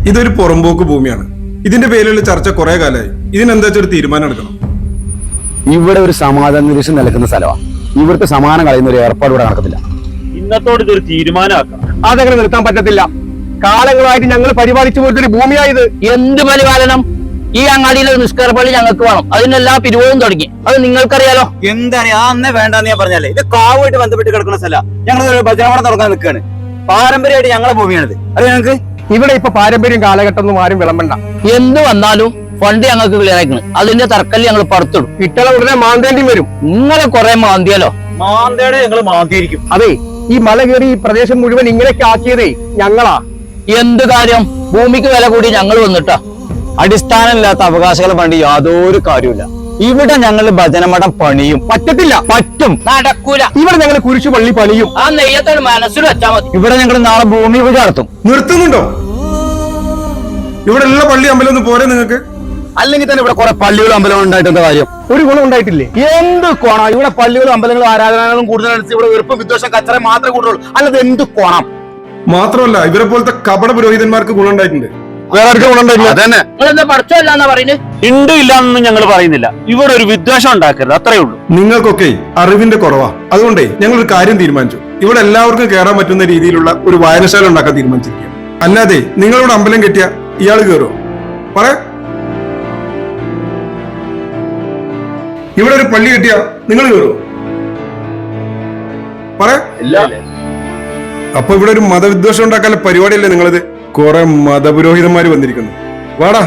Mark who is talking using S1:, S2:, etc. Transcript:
S1: ഇതൊരു പുറമ്പോക്ക് ഭൂമിയാണ്. ഇതിന്റെ പേരിലുള്ള ചർച്ച കുറെ കാലമായി. ഇതിനെന്താ വെച്ചൊരു തീരുമാനം എടുക്കണം.
S2: ഇവിടെ ഒരു സമാധാന നിരീക്ഷണം നിലക്കുന്ന സ്ഥലമാണ്. ഇവിടുത്തെ സമാധാനം കളയുന്ന ഒരു ഏർപ്പാട് ഇവിടെ നടക്കത്തില്ല.
S3: ഇന്നത്തോട് ഇതൊരു തീരുമാനമാക്കാം.
S2: അതങ്ങനെ നിർത്താൻ പറ്റത്തില്ല. കാലങ്ങളായിട്ട് ഞങ്ങൾ പരിപാലിച്ചു പോലത്തെ ഭൂമിയായത്.
S4: എന്ത് പരിപാലനം? ഈ അങ്ങാടിയിലെ ഒരു നിസ്കാര പള്ളി ഞങ്ങൾക്ക് വേണം. അതിനെല്ലാ പിരിവും തുടങ്ങി. അത് നിങ്ങൾക്കറിയാലോ.
S5: എന്തറിയാ അന്നേ വേണ്ടെന്ന് ഞാൻ പറഞ്ഞാലേ. ഇത് കാവുമായിട്ട് ബന്ധപ്പെട്ട് കിടക്കുന്ന സ്ഥലം. ഞങ്ങൾ ഭജനമടം തുറക്കാൻ നിൽക്കുകയാണ്. പാരമ്പര്യമായിട്ട് ഞങ്ങളെ ഭൂമിയാണിത്. അത് ഞങ്ങൾക്ക്
S2: ഇവിടെ ഇപ്പൊ പാരമ്പര്യം കാലഘട്ടം ഒന്നും ആരും വിളമ്പണ്ട.
S4: എന്ത് വന്നാലും ഫണ്ട് ഞങ്ങൾക്ക് ക്ലിയർ ആക്കണം. അതിന്റെ തർക്കല് ഞങ്ങൾ പുറത്തിടും.
S2: ഇട്ടള ഉടനെ മാന്തേണ്ടി വരും.
S4: നിങ്ങളെ കുറെ മാന്തിയാലോ.
S5: മാന്തയുടെ ഞങ്ങൾ മാന്തിയിരിക്കും.
S2: അതെ, ഈ മല കയറി ഈ പ്രദേശം മുഴുവൻ ഇങ്ങനെയൊക്കെ ആക്കിയതേ ഞങ്ങളാ.
S4: എന്ത് കാര്യം? ഭൂമിക്ക് വില കൂടി ഞങ്ങൾ വന്നിട്ടാ.
S5: അടിസ്ഥാനമില്ലാത്ത അവകാശങ്ങൾ വേണ്ടി യാതൊരു കാര്യമില്ല. ഇവിടെ ഞങ്ങൾ ഭജനമഠം പണിയും.
S2: പറ്റത്തില്ല.
S5: പറ്റും.
S4: നടക്കൂല.
S2: ഇവിടെ ഞങ്ങൾ കുരിശു പള്ളി പണിയും.
S4: ആ നെയ്യത്തോട് മനസ്സിൽ വെച്ചാൽ മതി.
S5: ഇവിടെ ഞങ്ങൾ നാളെ ഭൂമി പൂജ നടത്തും.
S1: നിർത്തുന്നുണ്ടോ? ഇവിടെ ഉള്ള പള്ളി അമ്പലം ഒന്നും പോരെ നിങ്ങൾക്ക്?
S5: അല്ലെങ്കിൽ തന്നെ ഇവിടെ കുറെ പള്ളികളും അമ്പലവും ഉണ്ടായിട്ടെന്താ കാര്യം?
S2: ഒരു ഗുണം ഉണ്ടായിട്ടില്ലേ?
S5: എന്ത് കോണം? ഇവിടെ പള്ളികളും അമ്പലങ്ങളും ആരാധനകളും കൂടുതലനുസരിച്ച് ഇവിടെ വെറുപ്പും വിദ്വേഷം കച്ചറ മാത്രമേ കൂടുതലുള്ളൂ. അല്ലാതെ എന്ത് കോണം?
S1: മാത്രമല്ല ഇവരെ പോലത്തെ കപട പുരോഹിതന്മാർക്ക് ഗുണമുണ്ടായിട്ടുണ്ട്.
S5: വേറെ ആർക്കും ഗുണമുണ്ടായില്ല. അതന്നെ.
S4: നിങ്ങളെന്താ പഠിച്ചോല്ലാന്നാ പറയുന്നത്?
S3: ഉണ്ട് ഇല്ല എന്നൊന്നും ഞങ്ങൾ പറയുന്നില്ല. ഇവിടെ ഒരു വിദ്വേഷം ഉണ്ടാക്കരുത്, അത്രേ ഉള്ളൂ.
S1: നിങ്ങൾക്കൊക്കെ അറിവിന്റെ കുറവാ. അതുകൊണ്ടേ ഞങ്ങൾ ഒരു കാര്യം തീരുമാനിച്ചു. ഇവിടെ എല്ലാവർക്കും കയറാൻ പറ്റുന്ന രീതിയിലുള്ള ഒരു വായനശാല ഉണ്ടാക്കാൻ തീരുമാനിച്ചിരിക്കുക. അല്ലാതെ നിങ്ങളോട് അമ്പലം കെട്ടിയ ഇയാള് കയറുമോ? പറ. ഇവിടെ ഒരു പള്ളി കെട്ടിയ നിങ്ങൾ കയറുമോ? പറ. അപ്പൊ ഇവിടെ ഒരു മതവിദ്വേഷം ഉണ്ടാക്കാനുള്ള പരിപാടിയല്ലേ നിങ്ങളിത്? കുറെ മതപുരോഹിതന്മാര് വന്നിരിക്കുന്നു. വാടാ.